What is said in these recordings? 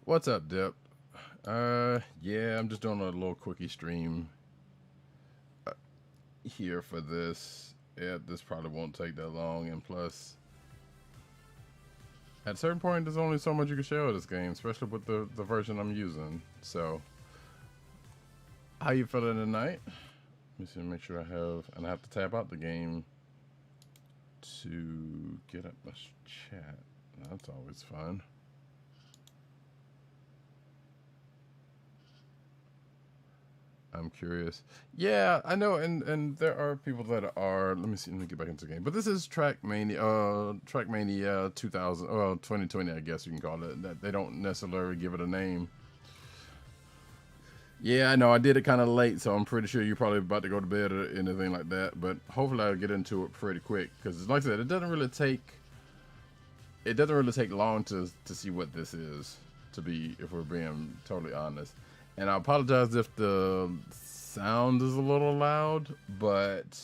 What's up, Dip? Yeah, I'm just doing a little quickie stream here for this. Yeah, this probably won't take that long, and plus, at a certain point, there's only so much you can share with this game, especially with the version I'm using. So, how you feeling tonight? Let me see, make sure I have, and I have to tab out the game to get up my chat. That's always fun. I'm curious. Yeah, I know, and there are people that are. Let me see. Let me get back into the game. But this is Trackmania 2000, 2020, I guess you can call it. That they don't necessarily give it a name. Yeah, I know. I did it kind of late, so I'm pretty sure you're probably about to go to bed or anything like that. But hopefully, I'll get into it pretty quick because, like I said, it doesn't really take long to see what this is. To be, if we're being totally honest. And I apologize if the sound is a little loud, but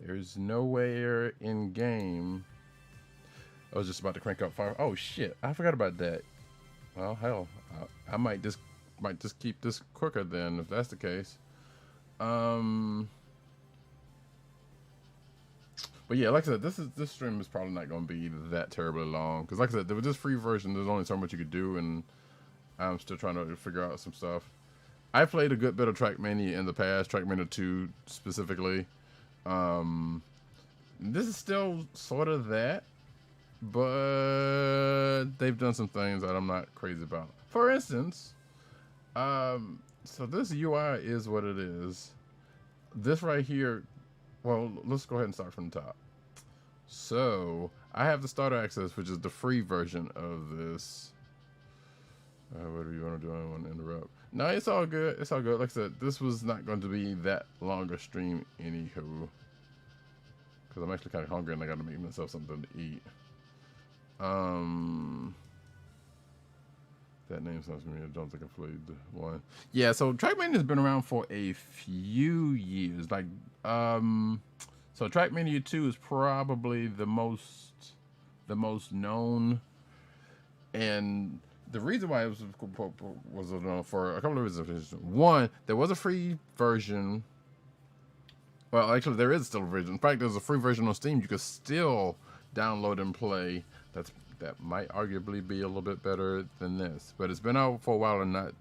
there's nowhere in game. I was just about to crank up fire. Oh shit! I forgot about that. Well, hell, I might just keep this quicker then, if that's the case. But yeah, like I said, this stream is probably not going to be that terribly long because, like I said, with this free version, there's only so much you could do, and I'm still trying to figure out some stuff. I played a good bit of Trackmania in the past, Trackmania 2 specifically. This is still sort of that, but they've done some things that I'm not crazy about. For instance, so this UI is what it is. This right here, well, let's go ahead and start from the top. So I have the starter access, which is the free version of this. What do you want to do? I don't want to interrupt. No, it's all good. It's all good. Like I said, this was not going to be that longer stream anywho. Because I'm actually kind of hungry and I got to make myself something to eat. That name sounds familiar. I don't think I played one. Yeah, so Trackmania has been around for a few years. Like, so Trackmania 2 is probably the most known, and the reason why it was for a couple of reasons. One, there was a free version. Well, actually, there is still a version. In fact, there's a free version on Steam you could still download and play. That might arguably be a little bit better than this, but it's been out for a while and not,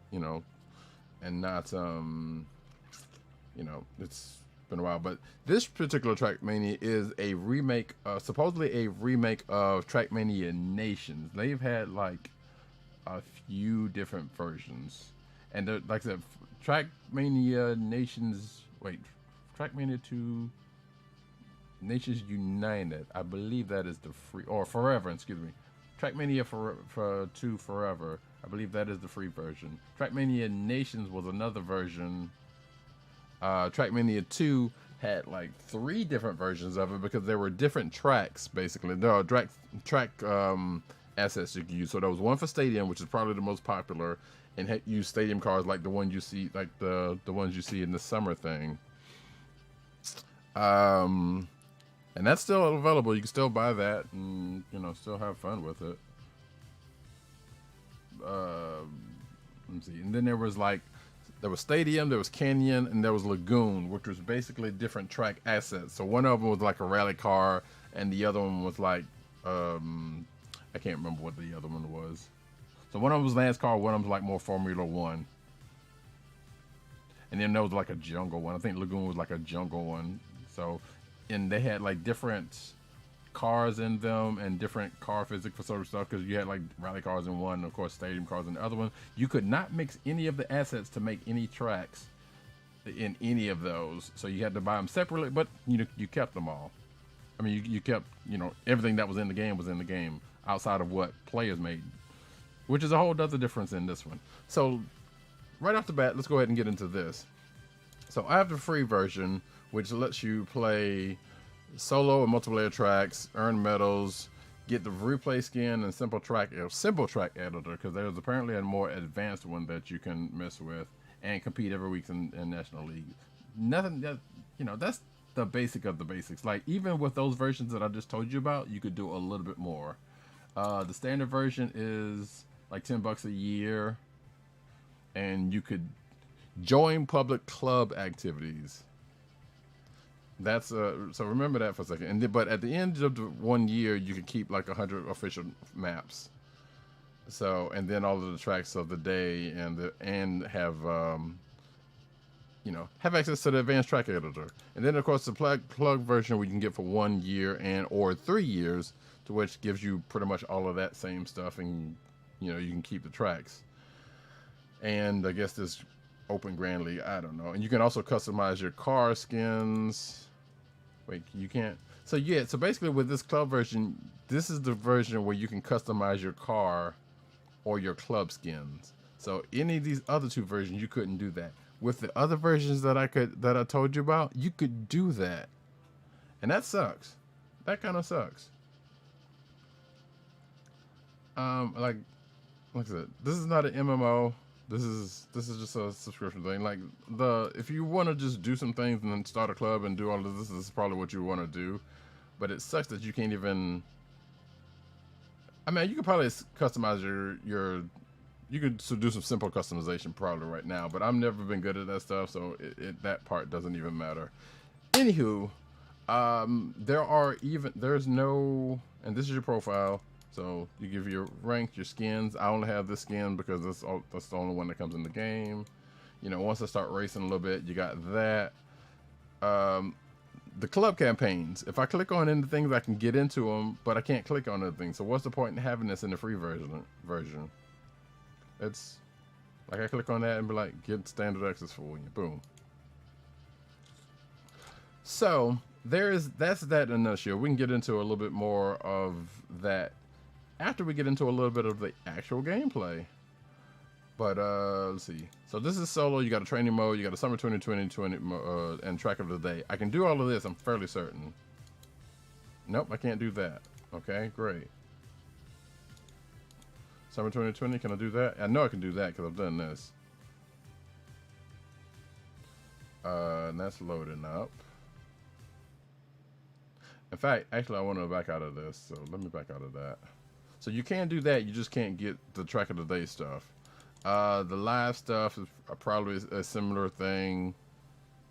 it's been a while. But this particular Trackmania is a remake, supposedly a remake of Trackmani-ation. They've had like a few different versions, and like I said, Trackmani-ation's Trackmania 2 Nations United, I believe that is the free, or Forever, excuse me. Trackmania for 2 Forever, I believe that is the free version. Trackmania Nations was another version. Trackmania 2 had like 3 different versions of it because there were different tracks, basically. There are track assets you can use. So there was one for Stadium, which is probably the most popular, and use stadium cars like the one you see, like the ones you see in the summer thing. And that's still available. You can still buy that and, still have fun with it. Let me see. And then there was Stadium, there was Canyon, and there was Lagoon, which was basically different track assets. So one of them was like a rally car, and the other one was like, I can't remember what the other one was. So one of them was NASCAR, one of them was like more Formula One. And then there was like a jungle one. I think Lagoon was like a jungle one. So, and they had like different cars in them and different car physics for sort of stuff, because you had like rally cars in one, and of course stadium cars in the other one. You could not mix any of the assets to make any tracks in any of those, so you had to buy them separately. But you kept them all. I mean, you kept everything that was in the game outside of what players made, which is a whole other difference in this one. So right off the bat, let's go ahead and get into this. So I have the free version, which lets you play solo and multiplayer tracks, earn medals, get the replay skin, and simple track editor, because there's apparently a more advanced one that you can mess with and compete every week in National League. Nothing that, that's the basic of the basics. Like, even with those versions that I just told you about, you could do a little bit more. The standard version is like $10 a year, and you could join public club activities. That's so remember that for a second. And then, but at the end of the 1 year, you can keep like 100 official maps. So and then all of the tracks of the day and have have access to the advanced track editor. And then of course the plug version we can get for 1 year and or 3 years, to which gives you pretty much all of that same stuff, and you can keep the tracks. And I guess this open grandly, I don't know. And you can also customize your car skins. Wait, you can't. So yeah, so basically with this club version, this is the version where you can customize your car or your club skins. So any of these other two versions, you couldn't do that. With the other versions that I told you about, you could do that. And that sucks. That kind of sucks. Like I said, this is not an MMO. This is just a subscription thing. Like if you want to just do some things and then start a club and do all of this is probably what you want to do. But it sucks that you can't even. I mean, you could probably customize your. You could do some simple customization probably right now, but I've never been good at that stuff, so that part doesn't even matter. Anywho, there's no, and this is your profile. So you give your rank, your skins. I only have this skin because that's the only one that comes in the game. Once I start racing a little bit, you got that. The club campaigns. If I click on any things, I can get into them, but I can't click on other things. So what's the point in having this in the free version? It's like I click on that and be like, get standard access for you. Boom. So that's that in a nutshell. We can get into a little bit more of that after we get into a little bit of the actual gameplay. But let's see. So this is solo. You got a training mode. You got a summer 2020 and track of the day. I can do all of this. I'm fairly certain. Nope, I can't do that. Okay, great. Summer 2020. Can I do that? I know I can do that because I've done this. And that's loading up. In fact, actually, I want to back out of this. So let me back out of that. So you can do that. You just can't get the track of the day stuff. The live stuff is probably a similar thing.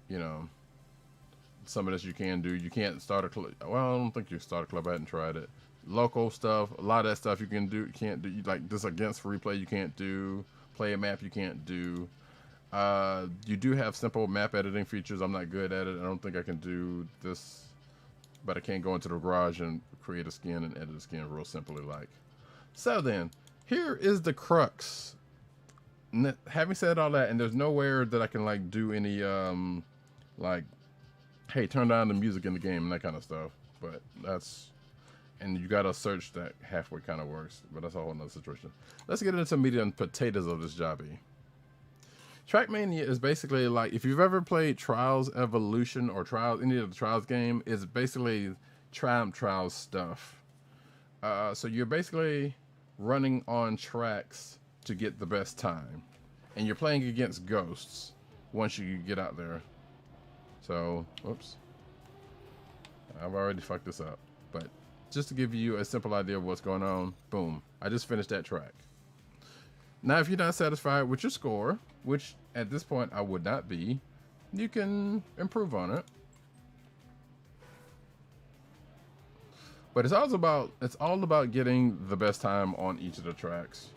Some of this you can do. You can't start a club. Well, I don't think you start a club. I hadn't tried it. Local stuff, a lot of that stuff you can do. You can't do. Like this against replay, you can't do. Play a map, you can't do. You do have simple map editing features. I'm not good at it. I don't think I can do this. But I can go into the garage and create a skin and edit a skin real simply like. So then, here is the crux. Having said all that, and there's nowhere that I can like do any like, hey, turn down the music in the game and that kind of stuff. But that's, and you gotta search that halfway kind of works. But that's a whole nother situation. Let's get into meat and potatoes of this jobby. Trackmania is basically like, if you've ever played Trials Evolution or Trials, any of the Trials game, it's basically Trials stuff. So you're basically running on tracks to get the best time. And you're playing against ghosts once you get out there. So, whoops. I've already fucked this up. But just to give you a simple idea of what's going on, boom. I just finished that track. Now, if you're not satisfied with your score, which at this point I would not be, you can improve on it. But it's all about getting the best time on each of the tracks.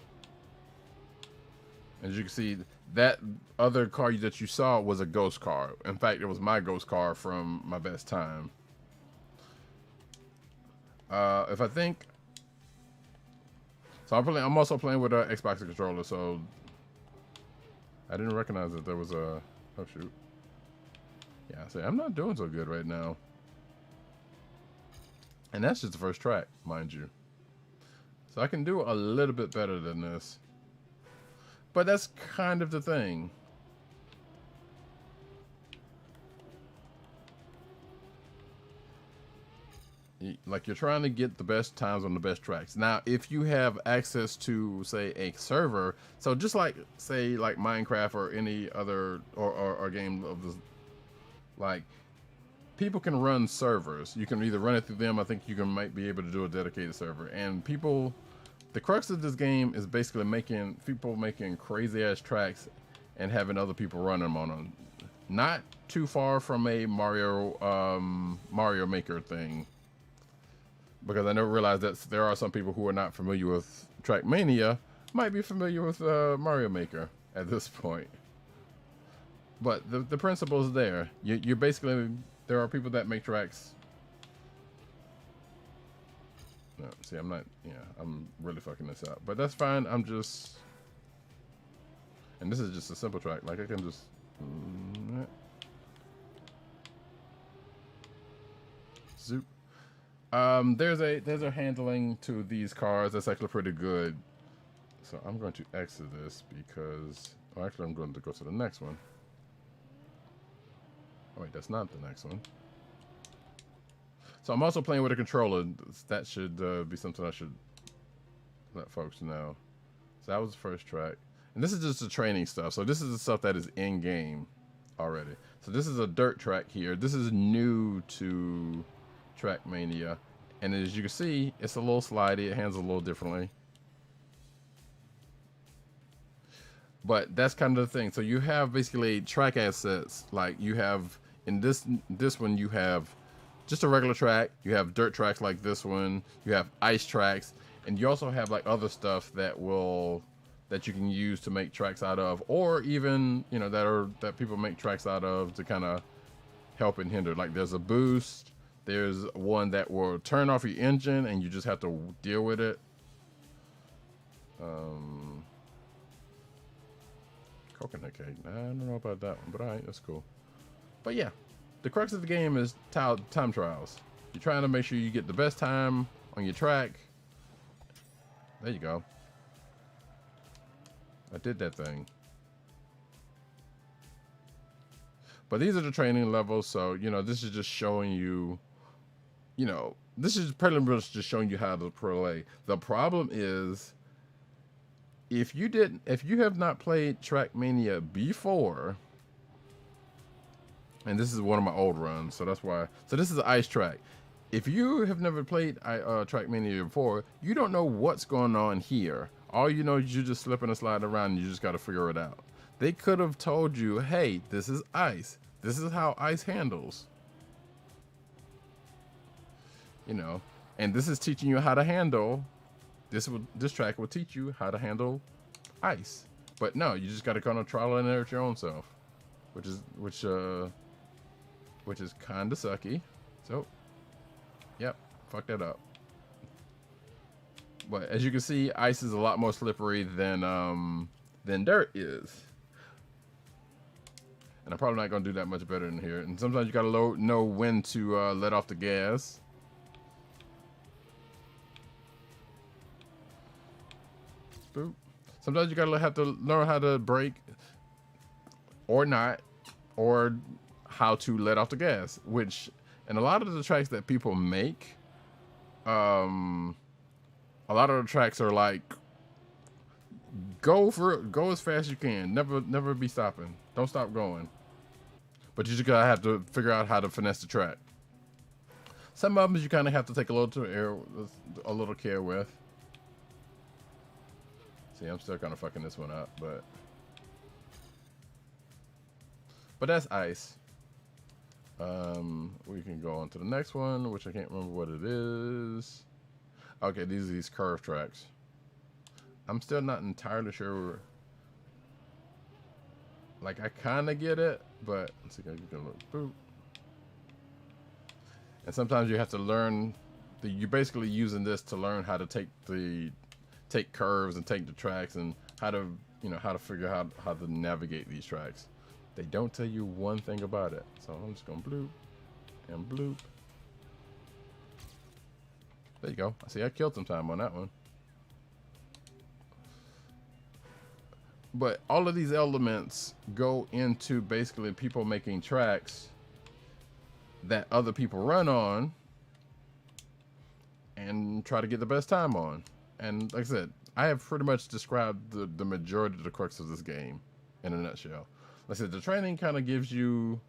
As you can see, that other car that you saw was a ghost car. In fact, it was my ghost car from my best time. If I think, so I'm also playing with an Xbox controller, so I didn't recognize that there was a, oh shoot. Yeah, see, I'm not doing so good right now. And that's just the first track, mind you. So I can do a little bit better than this. But that's kind of the thing. Like, you're trying to get the best times on the best tracks. Now, if you have access to, say, a server, so just like, say, like Minecraft or any other or game of this, like, people can run servers. You can either run it through them. I think you might be able to do a dedicated server. And people, the crux of this game is basically making crazy ass tracks and having other people run them on them. Not too far from a Mario Maker thing, because I never realized that there are some people who are not familiar with Trackmania might be familiar with Mario Maker at this point. But the principle is there. You're basically, there are people that make tracks. No, see, I'm not, yeah, I'm really fucking this up. But that's fine, I'm just, and this is just a simple track. Like I can just, zoop. There's a handling to these cars that's actually pretty good. So I'm going to exit this because, oh, actually I'm going to go to the next one. Oh wait, that's not the next one. So I'm also playing with a controller. That should be something I should let folks know. So that was the first track. And this is just the training stuff. So this is the stuff that is in game already. So this is a dirt track here. This is new to Trackmania. And as you can see, it's a little slidey. It handles a little differently. But that's kind of the thing. So you have basically track assets. Like you have in this one, you have just a regular track. You have dirt tracks like this one. You have ice tracks, and you also have like other stuff that you can use to make tracks out of, or even that people make tracks out of to kind of help and hinder. Like there's a boost. There's one that will turn off your engine, and you just have to deal with it. Coconut cake. I don't know about that one, but alright, that's cool. But yeah, the crux of the game is time trials. You're trying to make sure you get the best time on your track. There you go. I did that thing. But these are the training levels, so this is just showing you, this is pretty much just showing you how to play. The problem is, if you have not played Trackmania before, and this is one of my old runs, so that's why. So this is an ice track. If you have never played Trackmania before, you don't know what's going on here. All you know is you're just slipping and sliding around, and you just got to figure it out. They could have told you, hey, this is ice. This is how ice handles. And this is teaching you how to handle. This track will teach you how to handle ice. But no, you just got to kind of trial and error your own self, which is kind of sucky. So, yep, fuck that up. But as you can see, ice is a lot more slippery than dirt is. And I'm probably not gonna do that much better in here. And sometimes you gotta know when to let off the gas. Boop. Sometimes you gotta have to learn how to brake, or not, or how to let off the gas. Which, and a lot of the tracks that people make, a lot of the tracks are like, go as fast as you can. Never be stopping. Don't stop going. But you just gotta have to figure out how to finesse the track. Some of them you kind of have to take a little care with. See, I'm still kind of fucking this one up, but that's ice. We can go on to the next one, which I can't remember what it is. Okay, these curve tracks. I'm still not entirely sure. Like, I kind of get it, but let's see, you can look. Boop. And sometimes you have to learn. You're basically using this to learn how to take curves and take the tracks, and how to figure out how to navigate these tracks. They don't tell you one thing about it, so I'm just gonna bloop and bloop. There you go. I see I killed some time on that one. But all of these elements go into basically people making tracks that other people run on and try to get the best time on. And like I said, I have pretty much described the majority of the crux of this game in a nutshell. Like I said, the training kind of gives you,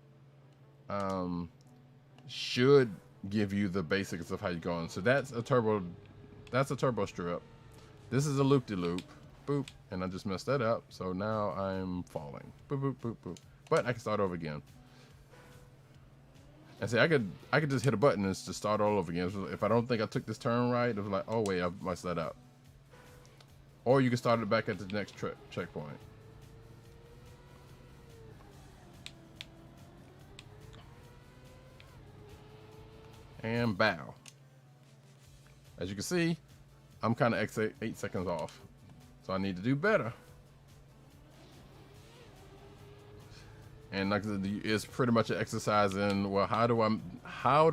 should give you the basics of how you're going. So that's a turbo strip. This is a loop-de-loop. Boop. And I just messed that up. So now I'm falling. Boop, boop, boop, boop. But I can start over again. And see, I could just hit a button and just start all over again. So if I don't think I took this turn right, it was like, oh wait, I messed that up. Or you can start it back at the next checkpoint. And bow. As you can see, I'm kind of 8 seconds off. So I need to do better. And like it's pretty much an exercise in, well, how do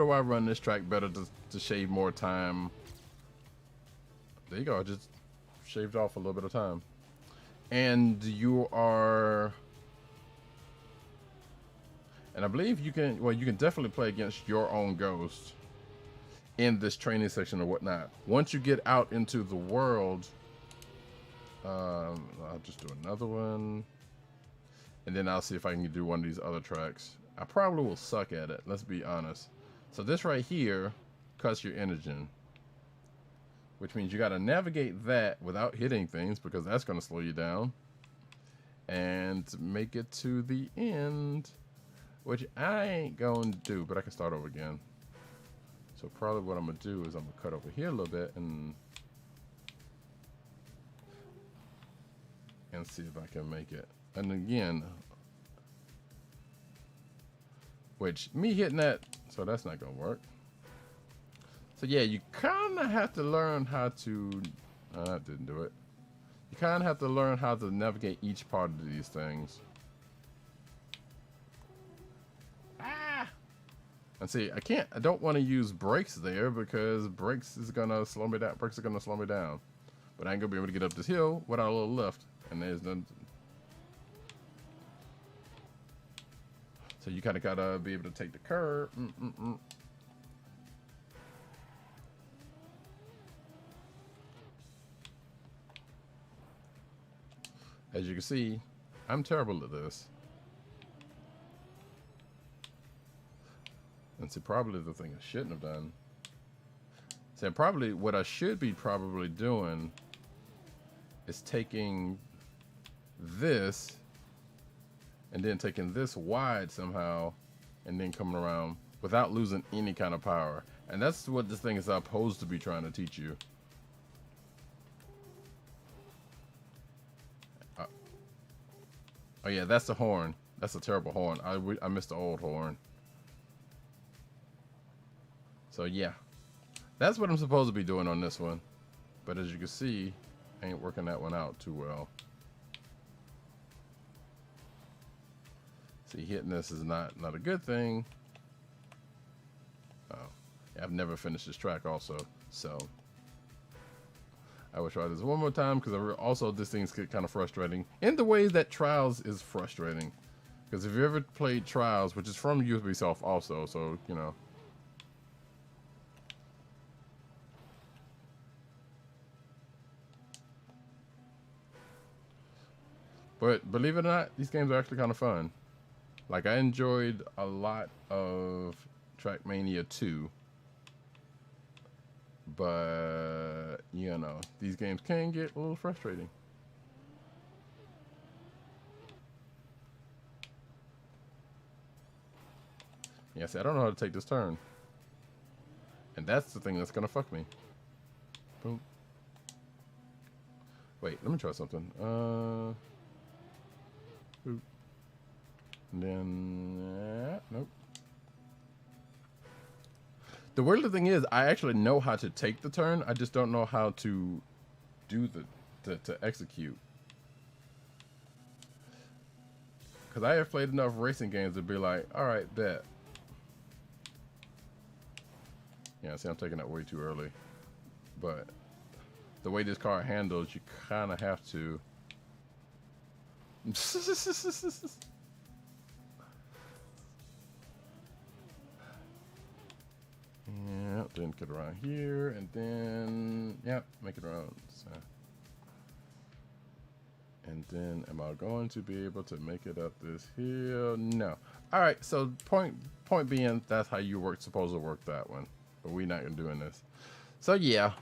I run this track better to shave more time? There you go. I just shaved off a little bit of time. And you are, and I believe you can, well, you can definitely play against your own ghost in this training section or whatnot. Once you get out into the world, I'll just do another one. And then I'll see if I can do one of these other tracks. I probably will suck at it, let's be honest. So this right here cuts your engine, which means you got to navigate that without hitting things, because that's going to slow you down. And make it to the end, which I ain't going to do, but I can start over again. So probably what I'm going to do is I'm going to cut over here a little bit and see if I can make it. And again, which me hitting that, so that's not gonna work. So yeah, you kind of have to learn how to, that didn't do it. You kind of have to learn how to navigate each part of these things. Ah! And see, I don't want to use brakes there because brakes is gonna slow me down. Brakes are gonna slow me down. But I ain't gonna be able to get up this hill without a little lift. And there's none. So you kind of gotta be able to take the curve. As you can see, I'm terrible at this. And see, probably the thing I shouldn't have done. See, probably what I should be probably doing is taking this and then taking this wide somehow and then coming around without losing any kind of power. And that's what this thing is supposed to be trying to teach you. Oh yeah, that's the horn. That's a terrible horn. I missed the old horn. So yeah, that's what I'm supposed to be doing on this one. But as you can see, I ain't working that one out too well. See, hitting this is not a good thing. Oh, yeah, I've never finished this track also, so I will try this one more time, because also this thing's kind of frustrating in the way that Trials is frustrating. Because if you ever played Trials, which is from Ubisoft also, so you know. But believe it or not, these games are actually kind of fun. Like, I enjoyed a lot of Trackmania 2. But, you know, these games can get a little frustrating. Yeah, see, I don't know how to take this turn. And that's the thing that's going to fuck me. Boom. Wait, let me try something. Boop. And then, nope. The weird thing is, I actually know how to take the turn. I just don't know how to do to execute. Because I have played enough racing games to be like, all right, bet. Yeah, see, I'm taking that way too early. But the way this car handles, you kind of have to. Yeah, then get around here, and then, yeah, make it around. So. And then, am I going to be able to make it up this hill? No. All right, so point point being, that's how you supposed to work that one. But we're not doing this. So yeah.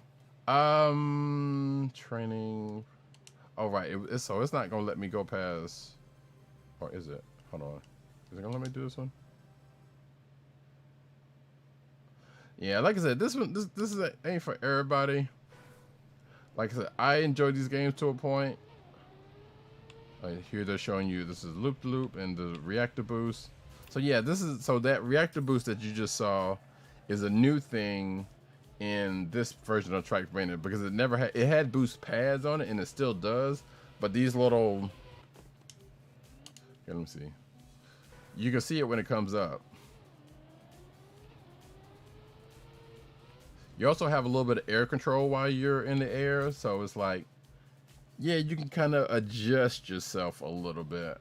Training. Oh right, so it's not gonna let me go past, or is it? Hold on. Is it gonna let me do this one? Yeah, like I said, this ain't for everybody. Like I said, I enjoy these games to a point. Here they're showing you this is loop loop and the reactor boost. So yeah, that reactor boost that you just saw is a new thing in this version of Trackmani, because it had boost pads on it, and it still does, but these little, let me see, you can see it when it comes up. You also have a little bit of air control while you're in the air, so it's like, yeah, you can kind of adjust yourself a little bit.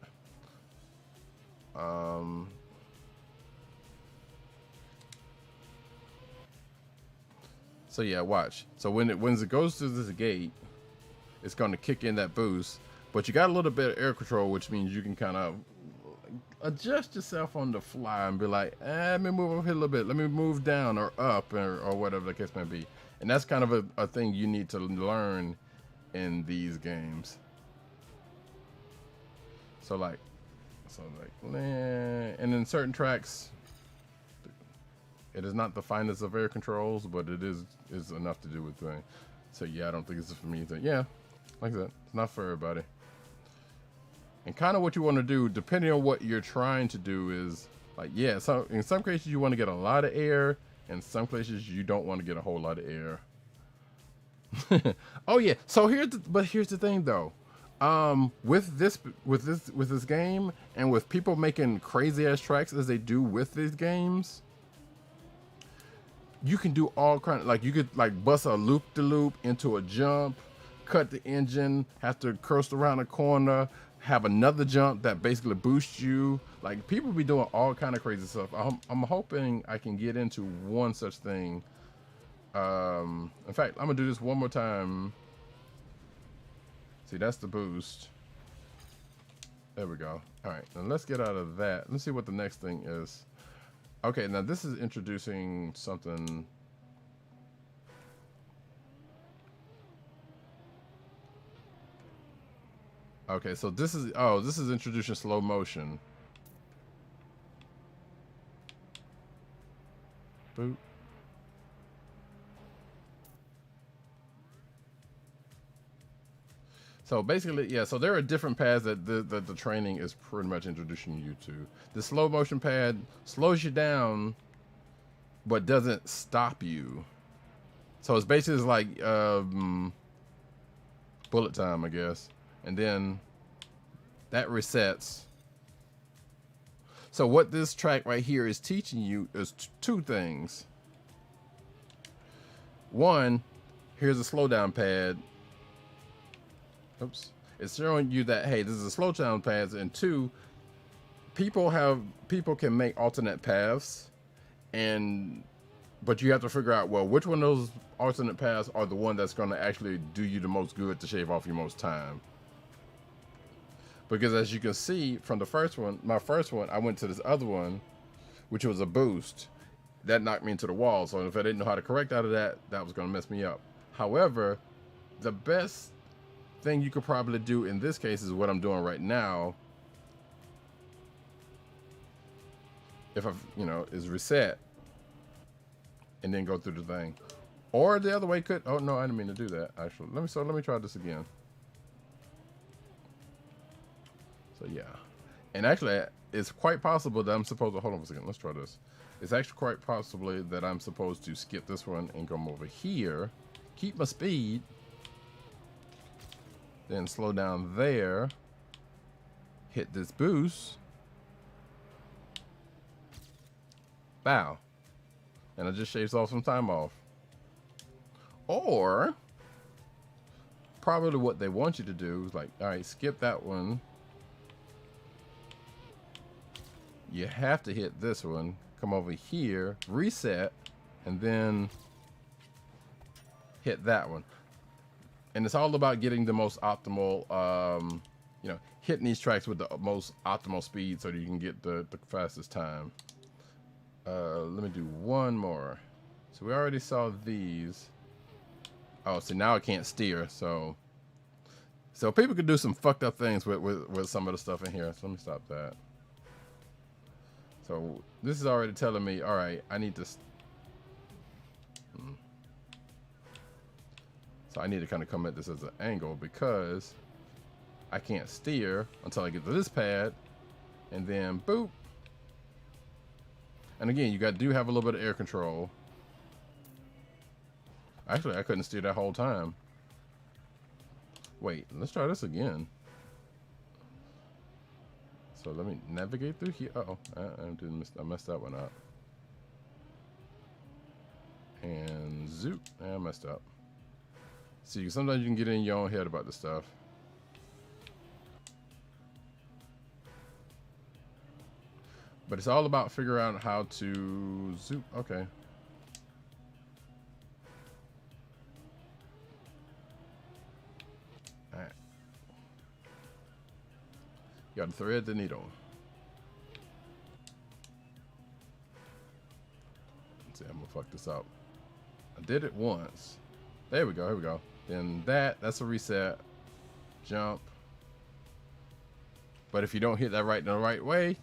So yeah, watch. So when it goes through this gate, it's going to kick in that boost, but you got a little bit of air control, which means you can kind of adjust yourself on the fly and be like, let me move over here a little bit, let me move down or up, or whatever the case may be. And that's kind of a thing you need to learn in these games. So like and in certain tracks, it is not the finest of air controls, but it is enough to do with things. So yeah, I don't think this is for me. So yeah, like that, it's not for everybody. And kind of what you want to do, depending on what you're trying to do, is like, yeah, so in some cases you want to get a lot of air, and some places you don't want to get a whole lot of air. Oh yeah, so here's the thing though. With this game, and with people making crazy ass tracks as they do with these games, you can do all kind of, like, you could like bust a loop-de-loop into a jump, cut the engine, have to coast around a corner, have another jump that basically boosts you. Like, people be doing all kind of crazy stuff. I'm hoping I can get into one such thing. In fact, I'm gonna do this one more time. See, that's the boost. There we go. All right, now let's get out of that. Let's see what the next thing is. Okay, now this is introducing something. Okay, so this is introducing slow motion. Boop. So basically, yeah, so there are different pads that the training is pretty much introducing you to. The slow motion pad slows you down, but doesn't stop you. So it's basically like bullet time, I guess. And then that resets. So what this track right here is teaching you is two things. One, here's a slowdown pad. Oops. It's showing you that, hey, this is a slow down pads. And two, people can make alternate paths, but you have to figure out, well, which one of those alternate paths are the one that's going to actually do you the most good to shave off your most time. Because as you can see from the first one, my first one, I went to this other one, which was a boost. That knocked me into the wall. So if I didn't know how to correct out of that, that was going to mess me up. However, the best thing you could probably do in this case is what I'm doing right now. If is reset and then go through the thing. Or the other way could, oh no, I didn't mean to do that actually. Let me try this again. So yeah. And actually it's quite possible that I'm supposed to, hold on a second, let's try this. It's actually quite possibly that I'm supposed to skip this one and come over here, keep my speed, then slow down there, hit this boost, bow, and it just shaves off some time off. Or probably what they want you to do is like, all right, skip that one, you have to hit this one, come over here, reset, and then hit that one. And it's all about getting the most optimal, hitting these tracks with the most optimal speed so that you can get the fastest time. Let me do one more. So we already saw these. Oh, so now I can't steer. So people could do some fucked up things with some of the stuff in here. So let me stop that. So this is already telling me, all right, I need to. So I need to kind of come at this as an angle because I can't steer until I get to this pad, and then boop. And again, you do have a little bit of air control. Actually, I couldn't steer that whole time. Wait, let's try this again. So let me navigate through here. Uh-oh, I messed that one up. And zoop, I messed up. See, sometimes you can get in your own head about this stuff. But it's all about figuring out how to zoop. Okay. All right. You got to thread the needle. Let's see, I'm gonna fuck this up. I did it once. There we go. Here we go. Then that's a reset. Jump. But if you don't hit that right in the right way,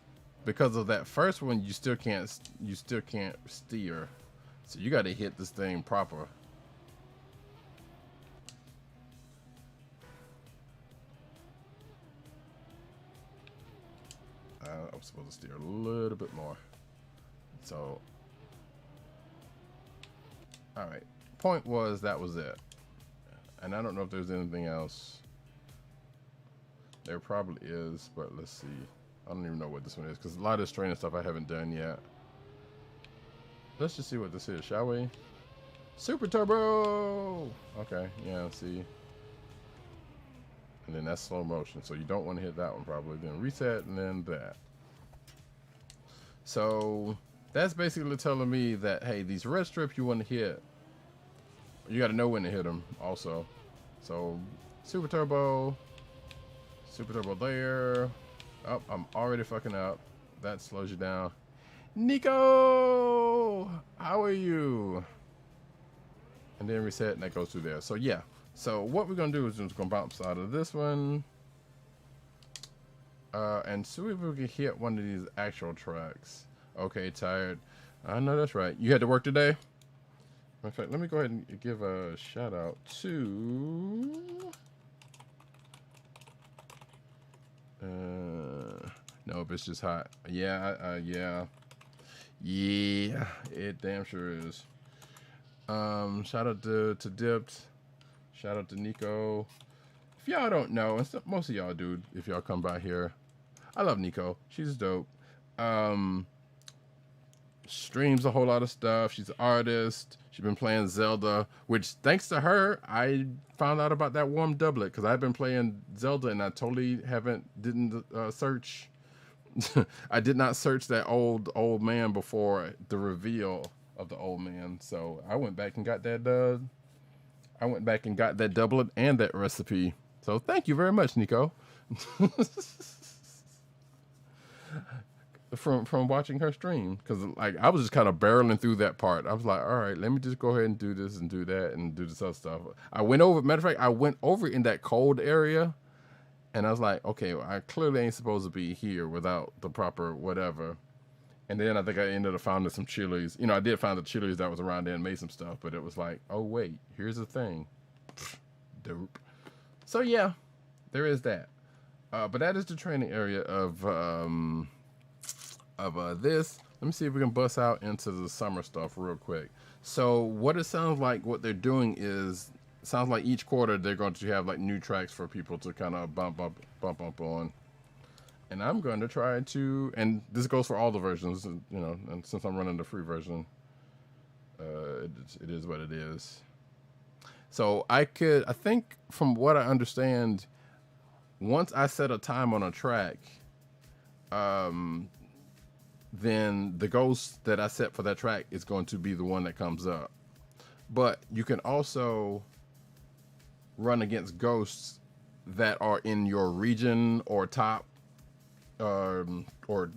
because of that first one, you still can't steer. So you got to hit this thing proper. I'm supposed to steer a little bit more. So, all right. Point was that was it. And I don't know if there's anything else. There probably is, but let's see. I don't even know what this one is because a lot of this training stuff I haven't done yet. Let's just see what this is, shall we? Super Turbo! Okay, yeah, see. And then that's slow motion, so you don't want to hit that one probably. Then reset, and then that. So that's basically telling me that, hey, these red strips you want to hit, you got to know when to hit them also. So Super Turbo there. Oh, I'm already fucking up. That slows you down. Nico, how are you? And then reset, and that goes through there. So yeah. So what we're gonna do is just gonna bounce out of this one, and see if we can hit one of these actual tracks. Okay, tired. I know that's right. You had to work today. In fact, let me go ahead and give a shout out to. Nope, it's just hot. Yeah, yeah, it damn sure is. Shout out to Dipped. Shout out to Nico. If y'all don't know, and most of y'all do, if y'all come by here, I love Nico. She's dope. Streams a whole lot of stuff. She's an artist. She's been playing Zelda, which thanks to her, I found out about that warm doublet because I've been playing Zelda and I totally didn't search. I did not search that old man before the reveal of the old man. So I went back and got that. I went back and got that doublet and that recipe. So thank you very much, Nico. From watching her stream, because like I was just kind of barreling through that part. I was like, all right, let me just go ahead and do this and do that and do this other stuff. I went over. Matter of fact, I went over in that cold area, and I was like, okay, well, I clearly ain't supposed to be here without the proper whatever. And then I think I ended up finding some chilies. You know, I did find the chilies that was around there and made some stuff, but it was like, oh wait, here's the thing. Dope. So yeah, there is that. But that is the training area of this. Let me see if we can bust out into the summer stuff real quick. So what it sounds like, what they're doing is, sounds like each quarter they're going to have like new tracks for people to kind of bump up on. And I'm going to try to, and this goes for all the versions, you know, and since I'm running the free version, it is what it is. So I think from what I understand, once I set a time on a track, then the ghost that I set for that track is going to be the one that comes up. But you can also run against ghosts that are in your region or top or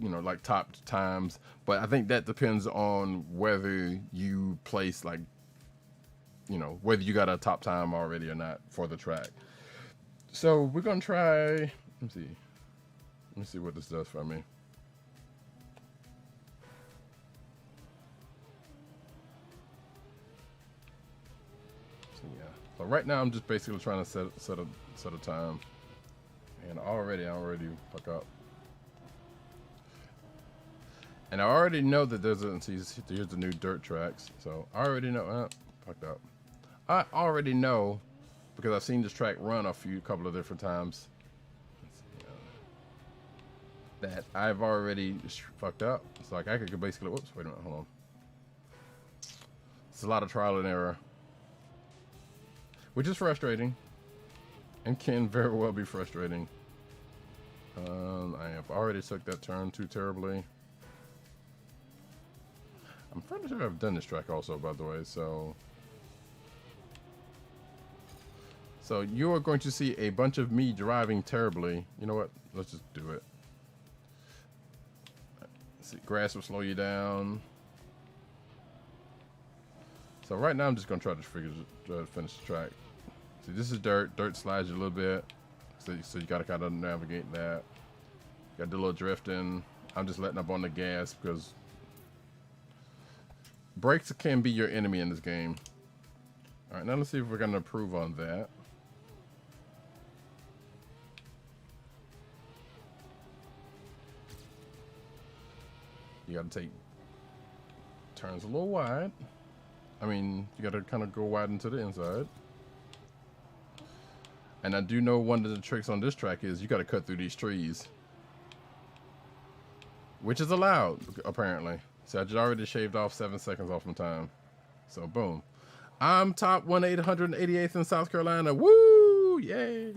you know, like top times. But I think that depends on whether you place like, you know, whether you got a top time already or not for the track. So we're gonna try. Let me see what this does for me. So yeah. So right now I'm just basically trying to set a time, and I already fuck up. And I already know that here's the new dirt tracks. So I already know. Fucked up. I already know because I've seen this track run a couple of different times. That I've already fucked up. It's like I could basically. Whoops! Wait a minute. Hold on. It's a lot of trial and error, which is frustrating, and can very well be frustrating. I have already took that turn too terribly. I'm pretty sure I've done this track also, by the way, so you are going to see a bunch of me driving terribly. You know what? Let's just do it. See, grass will slow you down. So right now I'm just going to try to finish the track. See, this is dirt. Dirt slides you a little bit. So you got to kind of navigate that. Got to do a little drifting. I'm just letting up on the gas because brakes can be your enemy in this game. All right, now let's see if we're going to improve on that. You got to take turns a little wide. I mean, you got to kind of go wide into the inside. And I do know one of the tricks on this track is you got to cut through these trees, which is allowed apparently. So I just already shaved off 7 seconds off my time. So boom, I'm top 1/888th in South Carolina. Woo! Yay!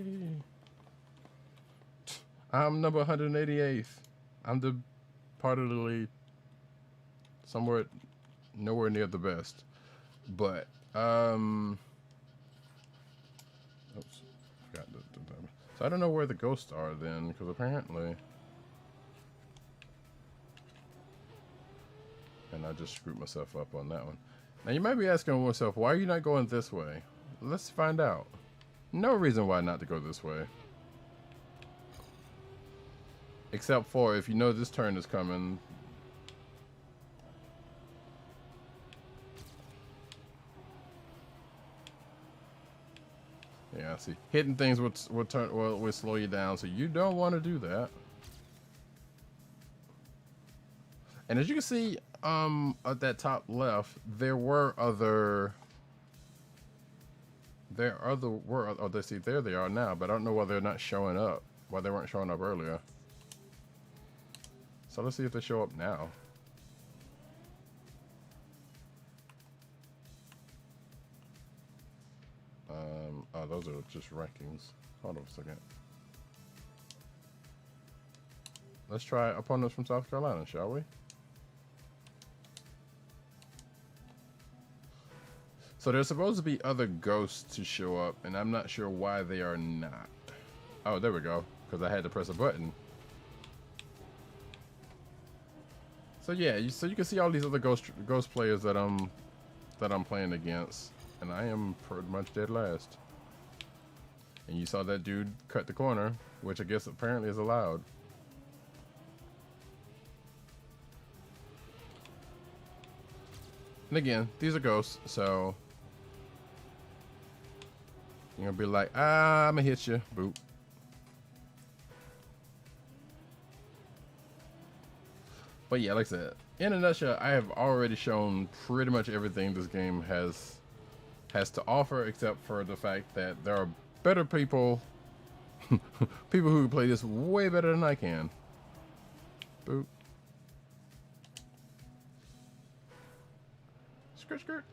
I'm number 188th. I'm the part of the lead. Somewhere, nowhere near the best, but oops, forgot the so I don't know where the ghosts are then, because apparently, and I just screwed myself up on that one. Now you might be asking yourself, why are you not going this way? Let's find out. No reason why not to go this way, except for if you know this turn is coming. Yeah, see, hitting things will slow you down, so you don't want to do that. And as you can see, at that top left, there were other. Oh, they see, there they are now, but I don't know why they're not showing up. Why they weren't showing up earlier. So let's see if they show up now. Oh, those are just rankings. Hold on a second. Let's try opponents from South Carolina, shall we? So there's supposed to be other ghosts to show up, and I'm not sure why they are not. Oh, there we go, because I had to press a button. So yeah, so you can see all these other ghost players that I'm playing against, and I am pretty much dead last. And you saw that dude cut the corner, which I guess apparently is allowed. And again, these are ghosts, so you're gonna be like, I'm gonna hit you, boop. But yeah, like I said, in a nutshell, I have already shown pretty much everything this game has to offer, except for the fact that there are better people, people who play this way better than I can. Boop. Skirt, skirt.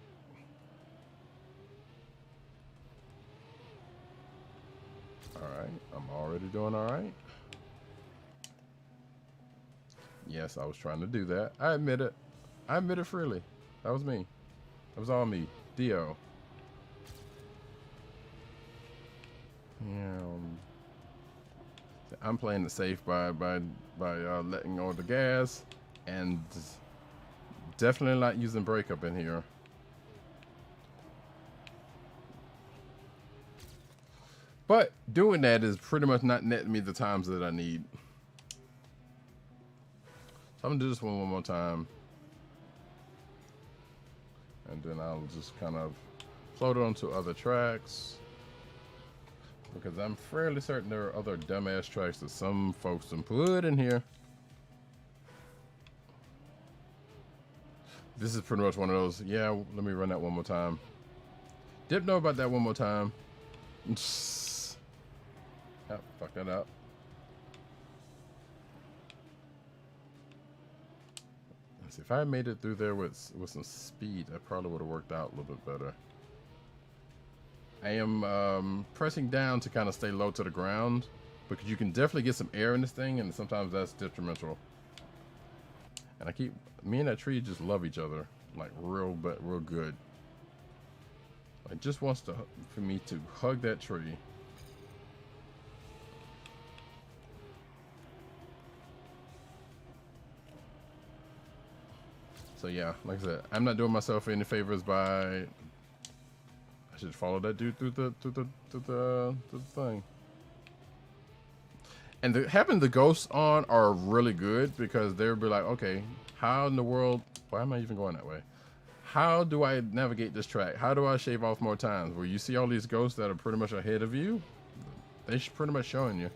Alright, I'm already doing alright. Yes, I was trying to do that. I admit it. I admit it freely. That was me. That was all me. Dio. Yeah. I'm playing it safe by letting go of the gas and definitely not using brake up in here. But doing that is pretty much not netting me the times that I need. So I'm gonna do this one more time. And then I'll just kind of float it onto other tracks. Because I'm fairly certain there are other dumbass tracks that some folks can put in here. This is pretty much one of those, yeah, let me run that one more time. Didn't know about that one more time. Oh, fuck that up. Let's see, if I had made it through there with some speed, that probably would have worked out a little bit better. I am pressing down to kind of stay low to the ground because you can definitely get some air in this thing, and sometimes that's detrimental. And me and that tree just love each other, like real good. Like just wants for me to hug that tree. So yeah, like I said, I'm not doing myself any favors by. I should follow that dude through the thing. And having the ghosts on are really good because they'll be like, okay, how in the world? Why am I even going that way? How do I navigate this track? How do I shave off more times? Where you see all these ghosts that are pretty much ahead of you, they're pretty much showing you.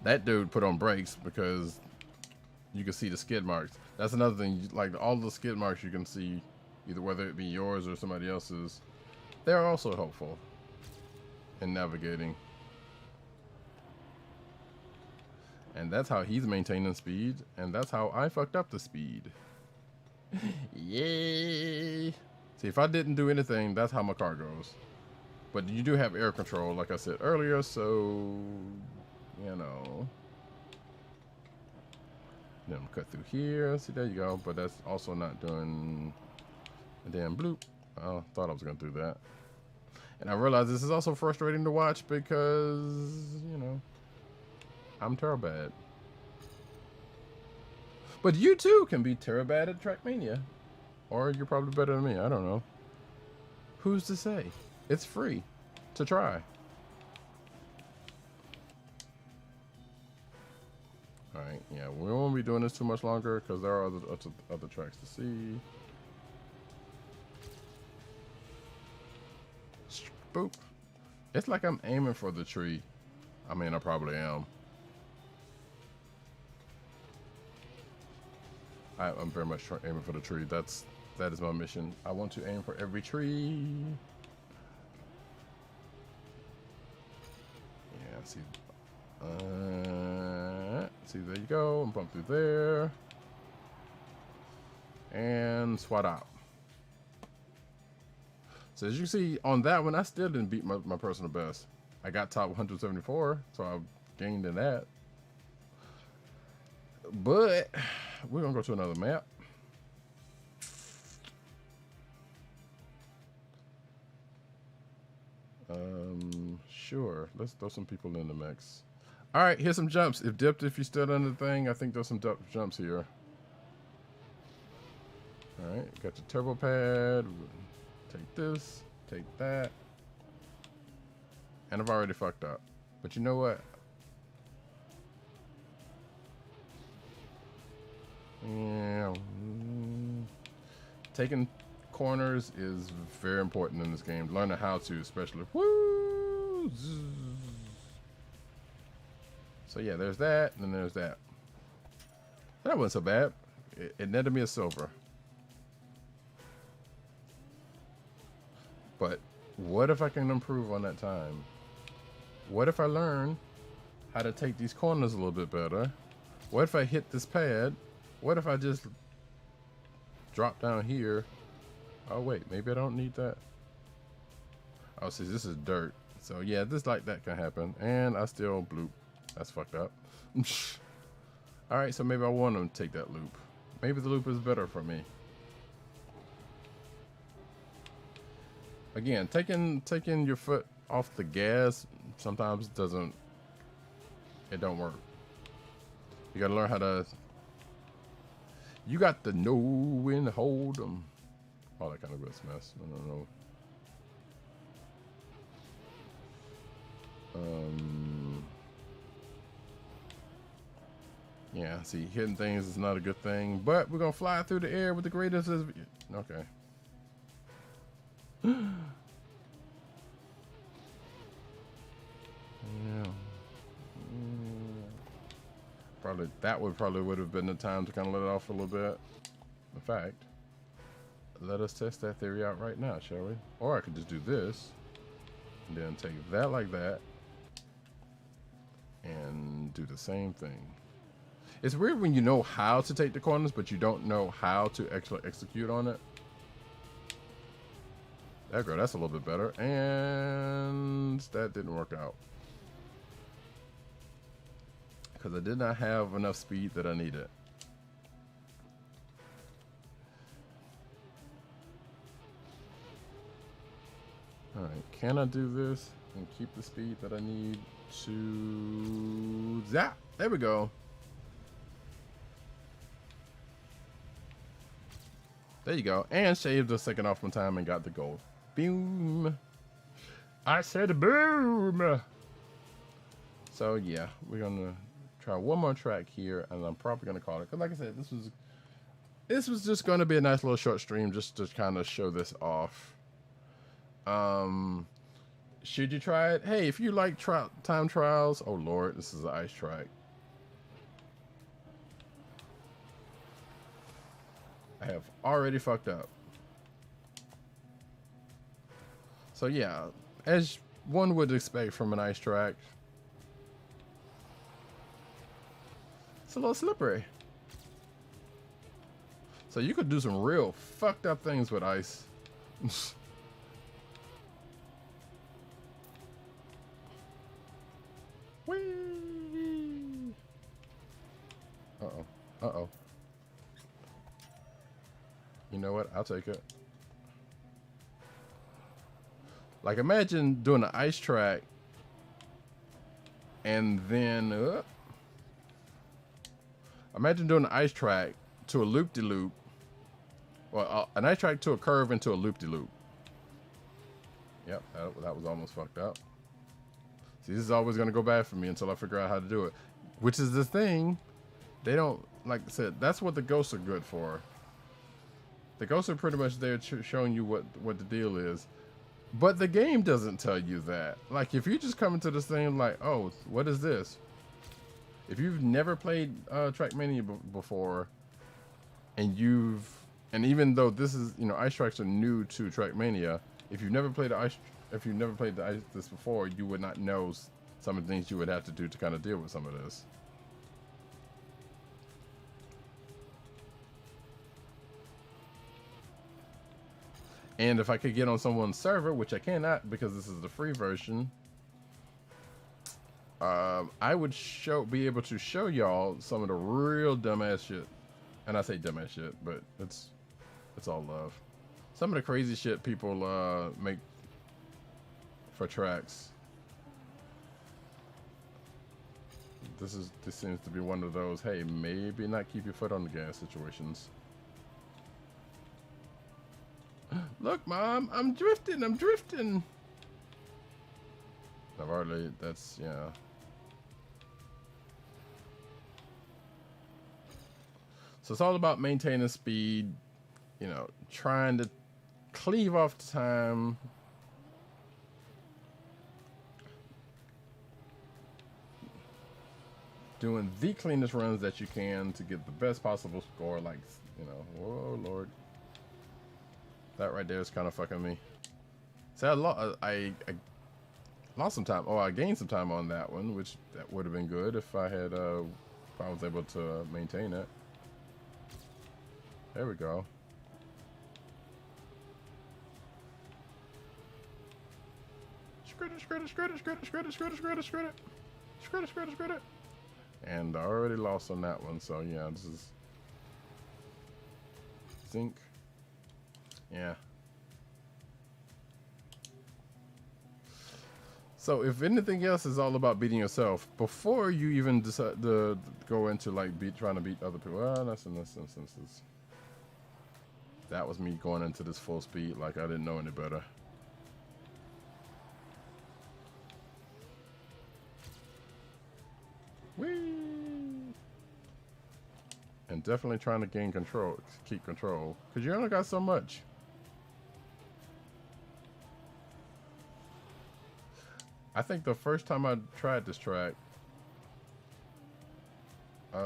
That dude put on brakes because you can see the skid marks. That's another thing, like all the skid marks you can see, either whether it be yours or somebody else's, they're also helpful in navigating. And that's how he's maintaining speed, and that's how I fucked up the speed. Yay! See, if I didn't do anything, that's how my car goes. But you do have air control, like I said earlier, so, you know. Then I'm cut through here. See, there you go. But that's also not doing a damn bloop. I thought I was going to do that. And I realize this is also frustrating to watch because, you know, I'm terrible bad. But you too can be terrible bad at Trackmania. Or you're probably better than me. I don't know. Who's to say? It's free to try. Alright, yeah, we won't be doing this too much longer because there are other tracks to see. Boop. It's like I'm aiming for the tree. I mean, I probably am. I'm very much aiming for the tree. That is my mission. I want to aim for every tree. Yeah, see. See, there you go. And bump through there. And swat out. So as you see on that one, I still didn't beat my personal best. I got top 174, so I gained in that. But we're gonna go to another map. Sure. Let's throw some people in the mix. All right, here's some jumps. If you're still on the thing, I think there's some jumps here. All right, got your turbo pad. Take this, take that. And I've already fucked up. But you know what? Yeah. Taking corners is very important in this game. Learning how to, especially. Woo! So yeah, there's that, and then there's that. That wasn't so bad. It netted me a silver. But what if I can improve on that time? What if I learn how to take these corners a little bit better? What if I hit this pad? What if I just drop down here? Oh wait, maybe I don't need that. Oh, see, this is dirt. So yeah, this like that can happen. And I still bloop. That's fucked up. All right, so maybe I want to take that loop. Maybe the loop is better for me. Again, taking your foot off the gas sometimes don't work. You gotta learn how to. You got to know when to hold them. All that kind of good mess. I don't know. Yeah, see, hitting things is not a good thing, but we're gonna fly through the air with the greatest. Okay. Yeah. Probably that would have been the time to kind of let it off a little bit. In fact, let us test that theory out right now, shall we? Or I could just do this, and then take that like that, and do the same thing. It's weird when you know how to take the corners, but you don't know how to actually execute on it. There we go, that's a little bit better. And that didn't work out. Because I did not have enough speed that I needed. Alright, can I do this and keep the speed that I need to zap? There we go. There you go. And shaved a second off my time and got the gold. Boom. I said boom. So yeah, we're gonna try one more track here, and I'm probably gonna call it. Cause like I said, this was just gonna be a nice little short stream just to kind of show this off. Should you try it? Hey, if you like time trials, oh Lord, this is an ice track. I have already fucked up. So yeah, as one would expect from an ice track, it's a little slippery. So you could do some real fucked up things with ice. Whee! Uh-oh. Uh-oh. You know what? I'll take it. Like, imagine doing an ice track and then... imagine doing an ice track to a loop-de-loop. Well, an ice track to a curve into a loop-de-loop. Yep, that was almost fucked up. See, this is always going to go bad for me until I figure out how to do it. Which is the thing. They don't... Like I said, that's what the ghosts are good for. The ghosts are pretty much there showing you what the deal is. But the game doesn't tell you that. Like, if you just come into this thing like, oh, what is this? If you've never played Trackmania before, and even though this is, you know, ice tracks are new to Trackmania, if you've never played this before, you would not know some of the things you would have to do to kind of deal with some of this. And if I could get on someone's server, which I cannot because this is the free version, I would be able to show y'all some of the real dumbass shit. And I say dumbass shit, but it's all love. Some of the crazy shit people make for tracks. This seems to be one of those, hey, maybe not keep your foot on the gas situations. Look, Mom, I'm drifting. I've already, that's, yeah. So it's all about maintaining speed, you know, trying to cleave off the time. Doing the cleanest runs that you can to get the best possible score, like, you know, whoa, Lord. That right there is kind of fucking me. See, I lost some time. Oh, I gained some time on that one, which that would have been good if I had, if I was able to maintain it. There we go. Shred it. And I already lost on that one, so yeah, this is zinc. Yeah. So if anything else is all about beating yourself before you even decide to go into like trying to beat other people. Well, that's in this instance. That was me going into this full speed like I didn't know any better. Whee! And definitely trying to gain control, keep control, because you only got so much. I think the first time I tried this track, I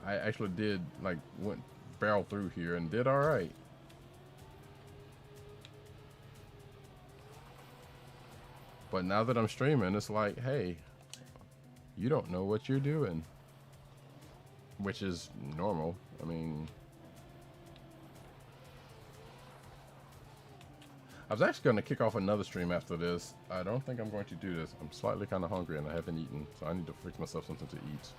actually did like went barrel through here and did all right. But now that I'm streaming, it's like, hey, you don't know what you're doing, which is normal. I mean, I was actually going to kick off another stream after this. I don't think I'm going to do this. I'm slightly kind of hungry and I haven't eaten, so I need to fix myself something to eat.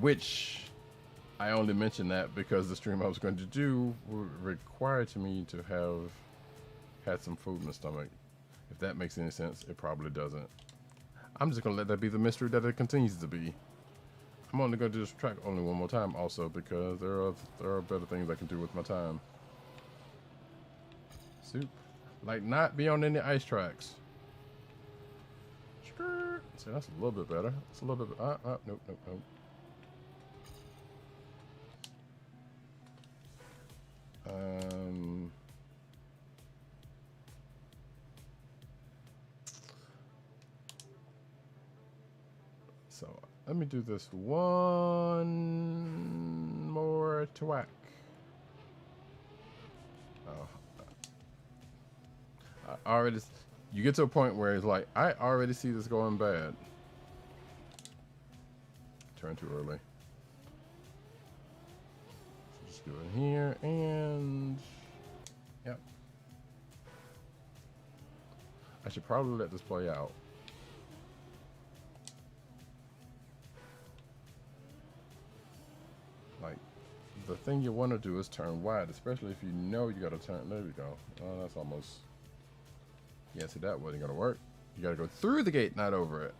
Which, I only mention that because the stream I was going to do required me to have had some food in the stomach. If that makes any sense, it probably doesn't. I'm just going to let that be the mystery that it continues to be. I'm only going to do this track only one more time also because there are better things I can do with my time. Soup. Like not be on any ice tracks. See, that's a little bit better. It's a little bit, nope, nope, nope. So let me do this one more twack. Oh, I already. You get to a point where it's like I already see this going bad. Turn too early. So just go in here and yep. I should probably let this play out. Like, the thing you want to do is turn wide, especially if you know you got to turn. There we go. Oh, that's almost. Yeah, see, that wasn't going to work. You got to go through the gate, not over it.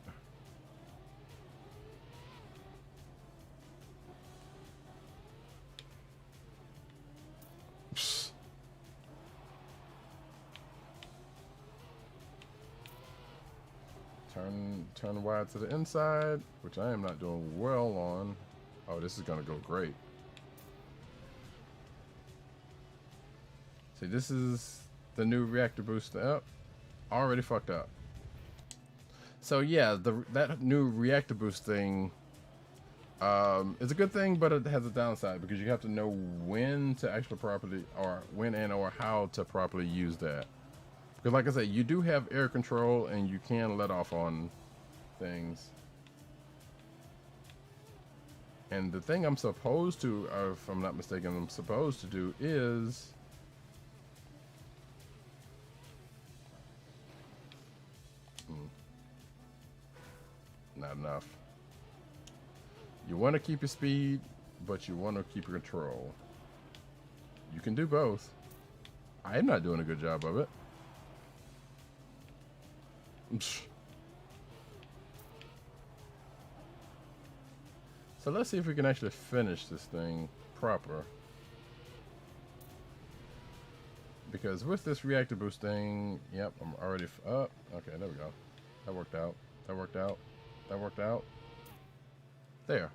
Turn wide to the inside, which I am not doing well on. Oh, this is gonna go great. See, this is the new reactor booster. Oh, already fucked up. So yeah, that new reactor boost thing is a good thing, but it has a downside because you have to know when to actually properly, or when and or how to properly use that. Because like I said, you do have air control and you can let off on things. And the thing I'm supposed to, or if I'm not mistaken, I'm supposed to do is not enough. You want to keep your speed, but you want to keep your control. You can do both. I'm not doing a good job of it. So let's see if we can actually finish this thing proper. Because with this reactor boost thing, yep, I'm already up. Okay, there we go. That worked out. That worked out. That worked out. There.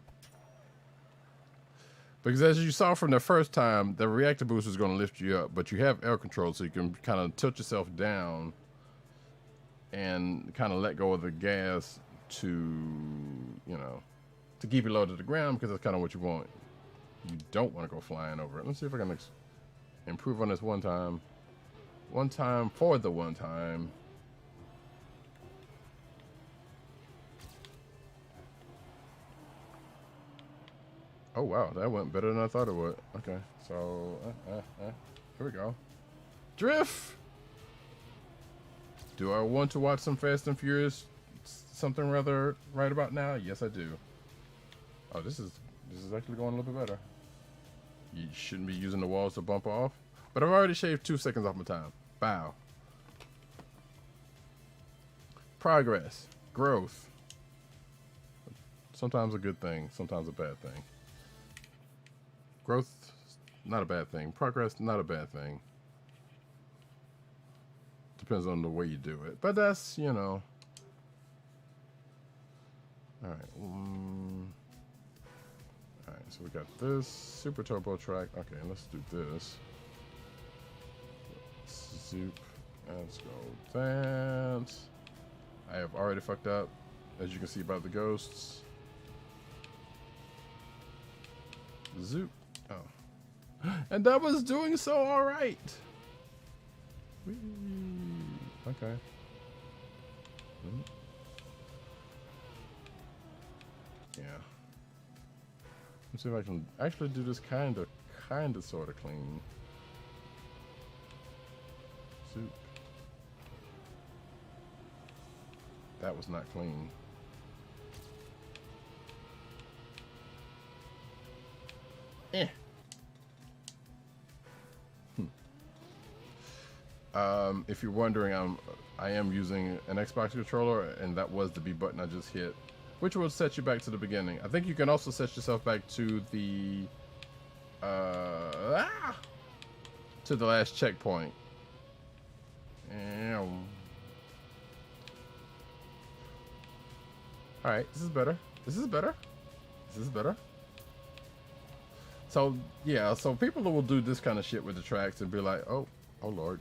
Because as you saw from the first time, the reactor boost is going to lift you up, but you have air control, so you can kind of tilt yourself down and kind of let go of the gas to, you know, to keep it low to the ground, because that's kind of what you want. You don't want to go flying over it. Let's see if I can improve on this one time. One time for the one time. Oh wow, that went better than I thought it would. Okay, so here we go. Drift. Do I want to watch some Fast and Furious, something rather right about now? Yes, I do. Oh, this is actually going a little bit better. You shouldn't be using the walls to bump off. But I've already shaved 2 seconds off my time. Bow. Progress. Growth. Sometimes a good thing, sometimes a bad thing. Growth, not a bad thing. Progress, not a bad thing. Depends on the way you do it. But that's, you know. Alright. Alright, so we got this. Super Turbo Track. Okay, let's do this. Zoop. Let's go that. I have already fucked up, as you can see by the ghosts. Zoop. Oh. And that was doing so alright. Okay. Yeah. Let's see if I can actually do this kind of sort of clean. Zoop. That was not clean. Eh. If you're wondering, I am using an Xbox controller, and that was the B button I just hit, which will set you back to the beginning. I think you can also set yourself back to the last checkpoint. All right, this is better. This is better. This is better. So yeah, so people will do this kind of shit with the tracks and be like, oh Lord.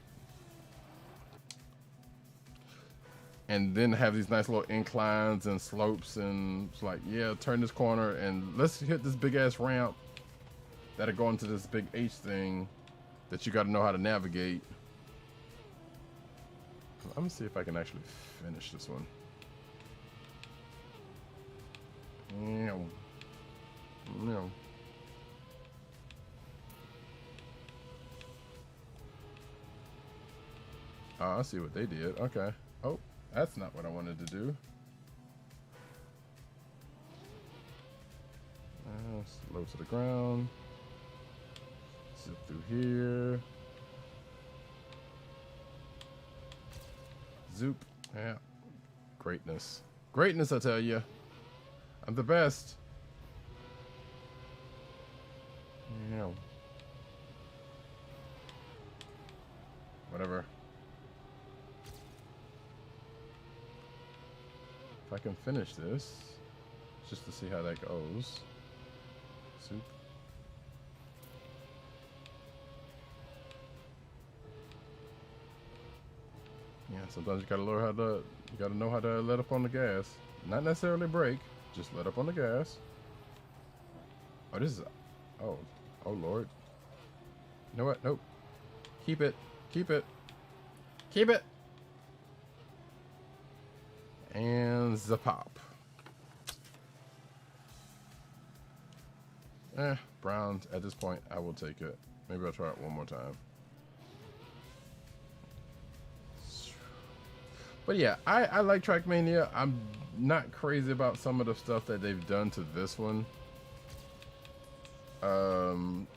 And then have these nice little inclines and slopes, and it's like, yeah, turn this corner and let's hit this big ass ramp that'll go into this big H thing that you got to know how to navigate. Let me see if I can actually finish this one. No. Oh, I see what they did. Okay. Oh, that's not what I wanted to do. Slow to the ground. Zip through here. Zoop. Yeah. Greatness. Greatness, I tell you. I'm the best. Yeah. Whatever. If I can finish this, just to see how that goes. Soup. Yeah, sometimes you gotta learn how to, you gotta know how to let up on the gas. Not necessarily brake, just let up on the gas. Oh, this is, oh Lord. You know what? Nope. Keep it. Keep it. Keep it. And the pop. Browns at this point, I will take it. Maybe I'll try it one more time. But yeah, I like Trackmania. I'm not crazy about some of the stuff that they've done to this one.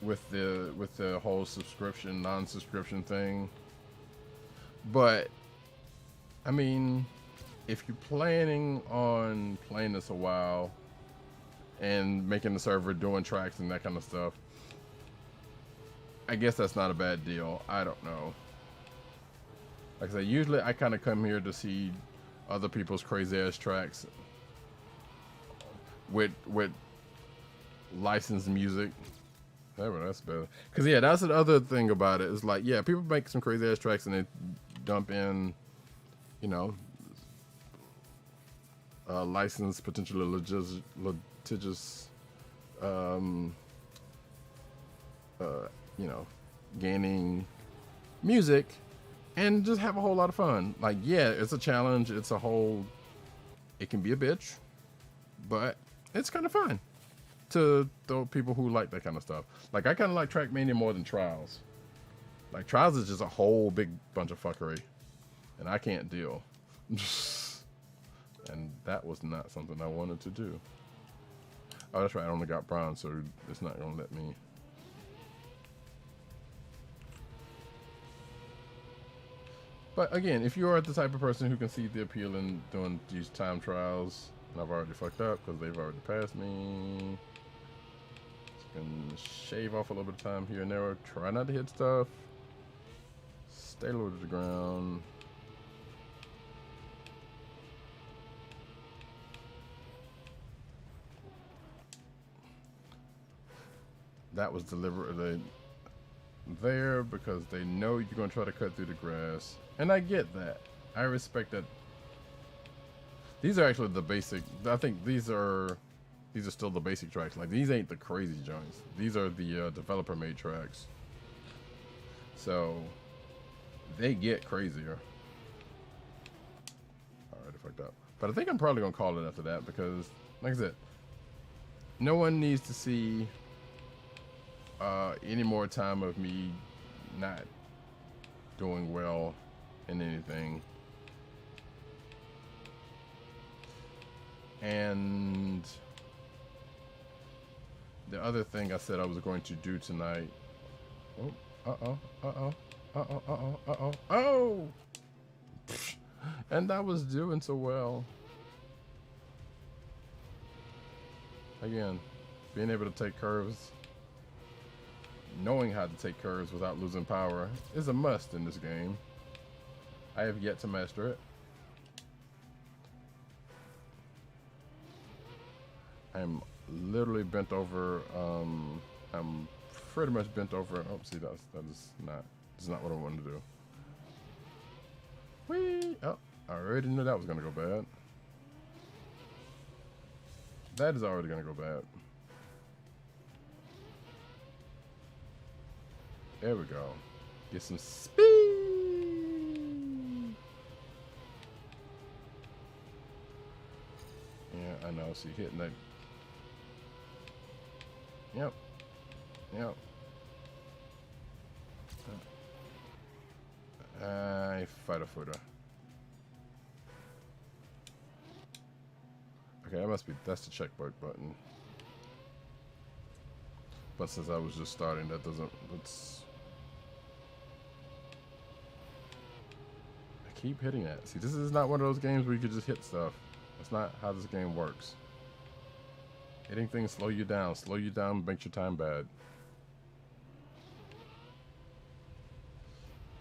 With the whole subscription, non-subscription thing. But I mean, if you're planning on playing this a while and making the server, doing tracks and that kind of stuff, I guess that's not a bad deal. I don't know. Like I said, usually I kind of come here to see other people's crazy ass tracks with licensed music. That's better. Cause yeah, that's the other thing about it. It's like, yeah, people make some crazy ass tracks and they dump in, you know, licensed, potentially litigious, you know, gaining music, and just have a whole lot of fun. Like, yeah, it's a challenge. It's a whole, it can be a bitch, but it's kind of fun to those people who like that kind of stuff. Like, I kind of like Trackmania more than Trials. Like, Trials is just a whole big bunch of fuckery, and I can't deal. And that was not something I wanted to do. Oh, that's right, I only got bronze, so it's not gonna let me. But again, if you are the type of person who can see the appeal in doing these time trials, and I've already fucked up because they've already passed me. So can shave off a little bit of time here and there. Try not to hit stuff. Stay low to the ground. That was deliberately there because they know you're going to try to cut through the grass. And I get that. I respect that. These are actually the basic. I think these are still the basic tracks. Like, these ain't the crazy joints. These are the developer made tracks. So they get crazier. Alright, I fucked up. But I think I'm probably going to call it after that because, like I said, no one needs to see any more time of me not doing well in anything. And the other thing I said I was going to do tonight. Oh! And I was doing so well. Again, being able to take curves, knowing how to take curves without losing power is a must in this game. I have yet to master it. I'm literally bent over. I'm pretty much bent over. Oh, see, that's not what I wanted to do. Whee! Oh, I already knew that was gonna go bad. That is already gonna go bad. There we go. Get some speed. Yeah, I know. So you're hitting that. Yep. Yep. Fighter footer. Okay, that must be. That's the checkmark button. But since I was just starting, that doesn't. Let's. I keep hitting that. See, this is not one of those games where you could just hit stuff. That's not how this game works. Hitting things slow you down, makes your time bad.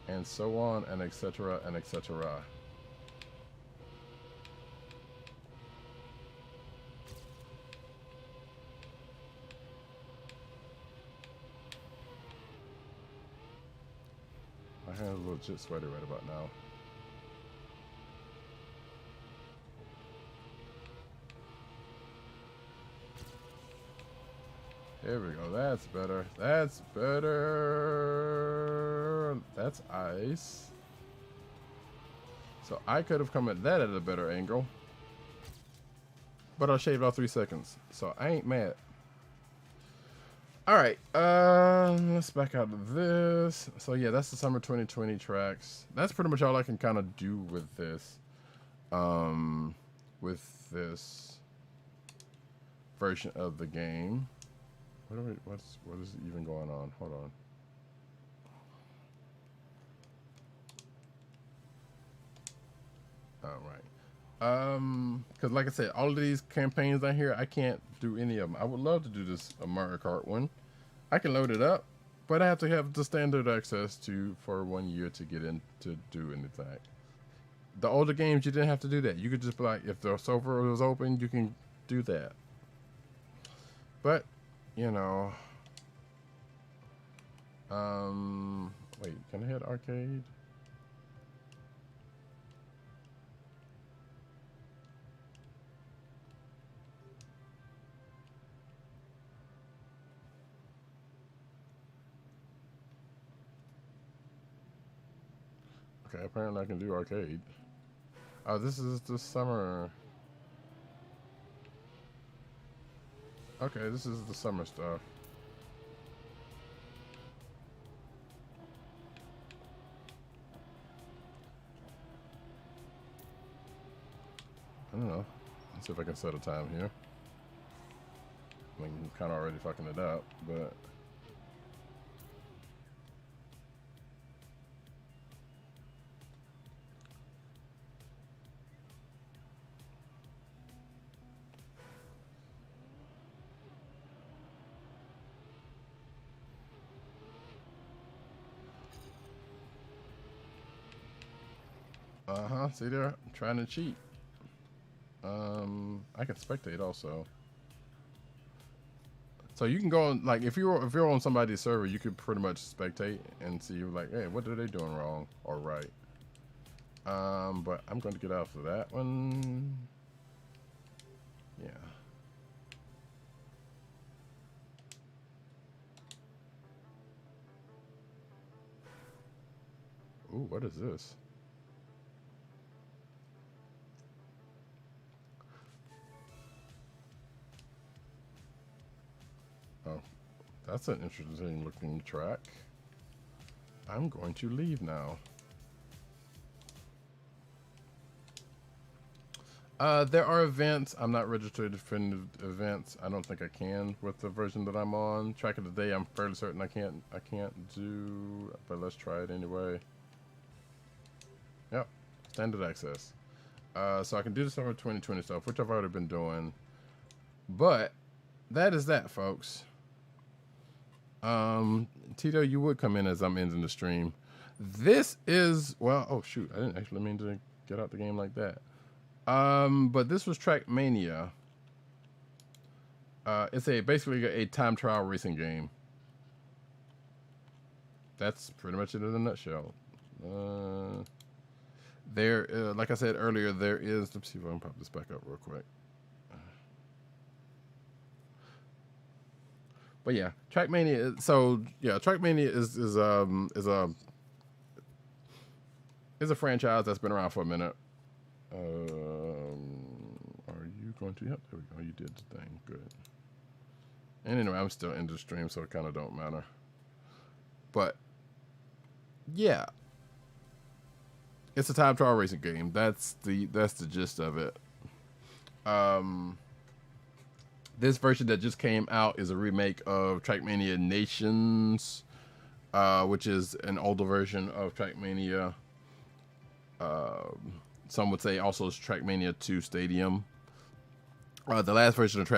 And so on, and etc., and etc. My hand's a legit sweaty right about now. There we go. That's better. That's better. That's ice. So I could have come at that at a better angle. But I shaved off 3 seconds. So I ain't mad. Alright. Let's back out of this. So yeah, that's the summer 2020 tracks. That's pretty much all I can kind of do with this. With this version of the game. What is even going on? Hold on. All right. Because like I said, all of these campaigns down here, I can't do any of them. I would love to do this Mario Kart one. I can load it up, but I have to have the standard access to for 1 year to get in to do anything. The older games, you didn't have to do that. You could just be like, if the server was open, you can do that. But you know, wait, can I hit arcade? Okay, apparently I can do arcade. Oh, this is the summer. Okay, this is the summer stuff. I don't know. Let's see if I can set a time here. I mean, I'm kind of already fucking it up, but... Uh-huh. See there? Trying to cheat. I can spectate also. So you can go on, like, if you're on somebody's server, you could pretty much spectate and see like, hey, what are they doing wrong or right? But I'm going to get out for that one. Yeah. Ooh, what is this? Oh, that's an interesting looking track. I'm going to leave now. There are events. I'm not registered for any events. I don't think I can with the version that I'm on. Track of the day, I'm fairly certain I can't do, but let's try it anyway. Yep, standard access. So I can do the summer 2020 stuff, which I've already been doing. But that is that, folks. Tito, you would come in as I'm ending the stream. This is, well, oh shoot, I didn't actually mean to get out the game like that. But this was Trackmania. It's basically a time trial racing game. That's pretty much it in a nutshell. Like I said earlier, there is. Let's see if I can pop this back up real quick. But yeah, Trackmania. So yeah, Trackmania is a franchise that's been around for a minute. Are you going to? Yep, there we go. You did the thing. Good. And anyway, I'm still in the stream, so it kind of don't matter. But yeah, it's a time trial racing game. That's the gist of it. This version that just came out is a remake of Trackmani-ations, which is an older version of Trackmania. Some would say also it's Trackmania 2 Stadium. The last version of the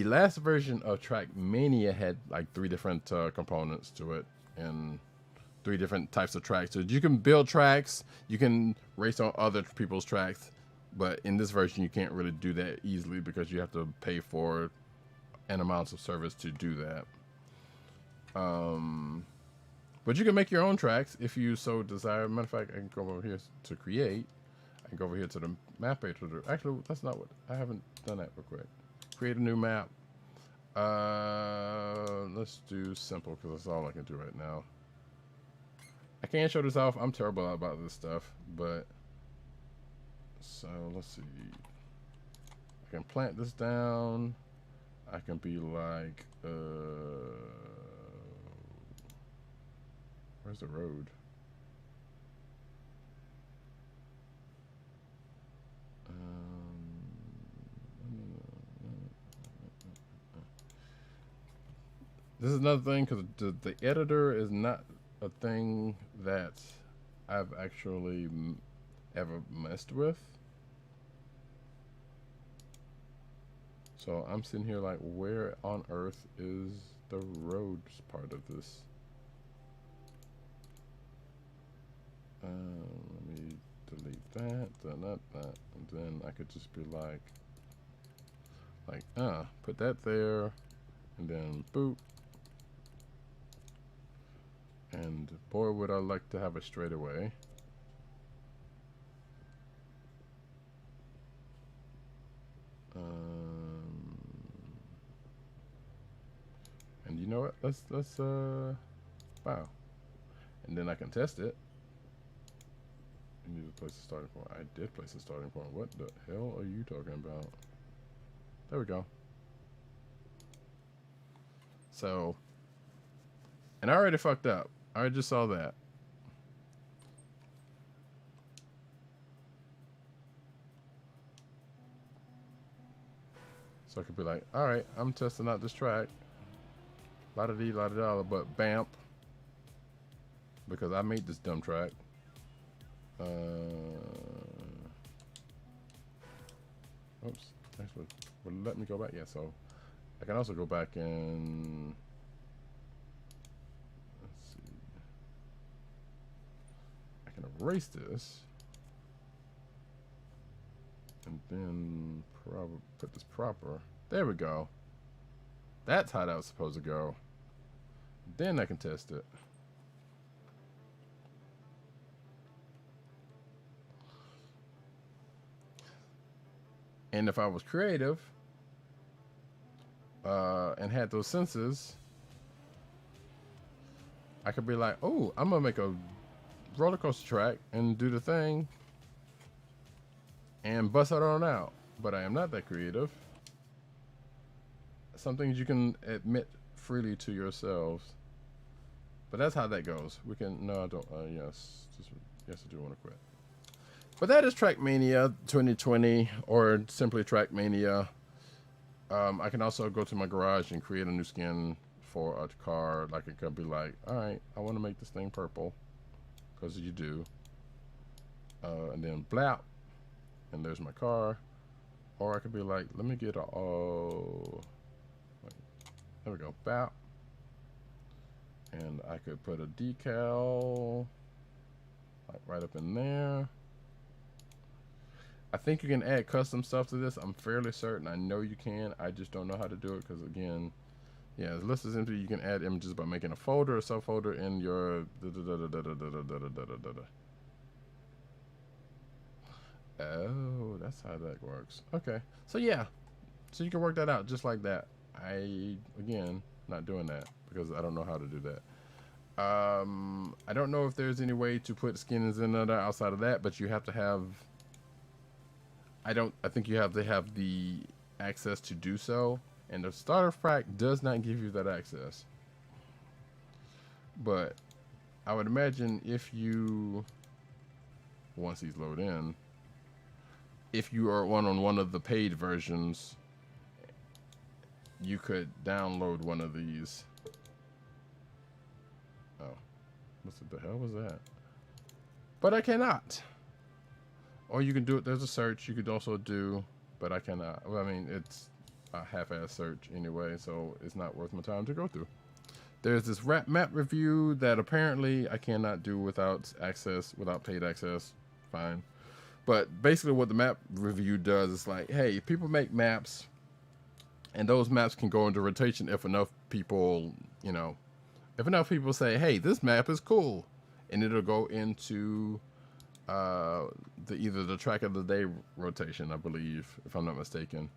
last version of Trackmania had like 3 different components to it and 3 different types of tracks. So you can build tracks, you can race on other people's tracks, but in this version you can't really do that easily because you have to pay for an amount of service to do that. But you can make your own tracks if you so desire. Matter of fact, I can go over here to create. I can go over here to the map page. Actually, that's not what, I haven't done that real quick. Create a new map. Let's do simple because that's all I can do right now. I can't show this off. I'm terrible about this stuff, but so let's see. I can plant this down. I can be like, where's the road? This is another thing because the editor is not a thing that I've actually ever messed with. So I'm sitting here like, where on earth is the roads part of this? Let me delete that, then that, and then I could just be like, put that there, and then boop. And boy, would I like to have a straightaway. And you know what? Let's wow. And then I can test it. You need to place a starting point. I did place a starting point. What the hell are you talking about? There we go. So, and I already fucked up. I just saw that. So I could be like, all right, I'm testing out this track. La-da-dee, la-da-da, but BAMP. Because I made this dumb track. Oops. Actually, will let me go back? Yeah, so I can also go back and let's see. erase this. And then put this proper. There we go. That's how that was supposed to go. Then I can test it. And if I was creative and had those senses, I could be like, oh, I'm gonna make a roller coaster track and do the thing and bust it on out. But I am not that creative. Some things you can admit freely to yourselves. But that's how that goes. We can, no, I don't, yes, I do want to quit. But that is Trackmania 2020, or simply Trackmania. I can also go to my garage and create a new skin for a car. Like, it could be like, all right, I want to make this thing purple, because you do. And then blap, and there's my car. Or I could be like, let me get a, there we go, bap. And I could put a decal like right up in there. I think you can add custom stuff to this. I'm fairly certain. I know you can. I just don't know how to do it because, again, yeah, the list is empty. You can add images by making a folder or subfolder in your Oh, that's how that works. Okay. So yeah. So you can work that out just like that. Again, not doing that because I don't know how to do that. I don't know if there's any way to put skins in there outside of that, but you have to have, I think you have to have the access to do so, and the starter pack does not give you that access. But I would imagine if you, once these load in, if you are on one of the paid versions, you could download one of these. Oh, what the hell was that? But I cannot. Or you can do it, there's a search you could also do, but I cannot. Well, I mean, it's a half-ass search anyway, so it's not worth my time to go through. There's this map review that apparently I cannot do without access, without paid access. Fine. But basically what the map review does is like, hey, people make maps, and those maps can go into rotation if enough people, you know, if enough people say, hey, this map is cool, and it'll go into either the track of the day rotation, I believe, if I'm not mistaken.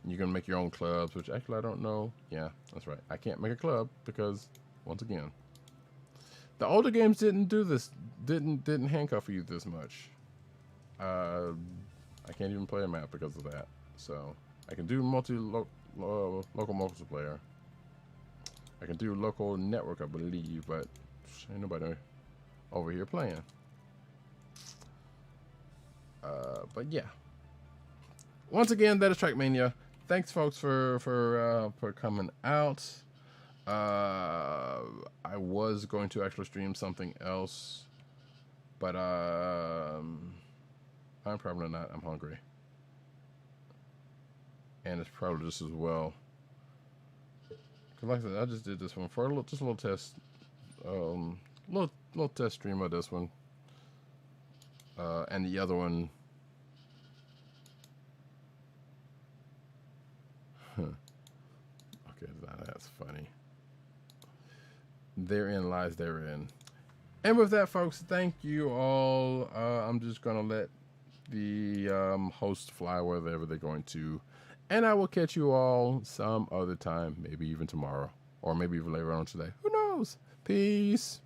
And you can make your own clubs, which actually I don't know. Yeah, that's right. I can't make a club because, once again, the older games didn't do this, didn't handcuff you this much. I can't even play a map because of that. So I can do local multiplayer. I can do local network, I believe, but ain't nobody over here playing. But yeah. Once again, that is Trackmania. Thanks, folks, for coming out. I was going to actually stream something else, but I'm probably not. I'm hungry, and it's probably just as well. Cause like I said, I just did this one for just a little test, little test stream of this one, and the other one. Okay, that's funny. Therein lies therein. And with that, folks, thank you all. I'm just gonna let the host fly wherever they're going to, and I will catch you all some other time, maybe even tomorrow, or maybe even later on today. Who knows? Peace.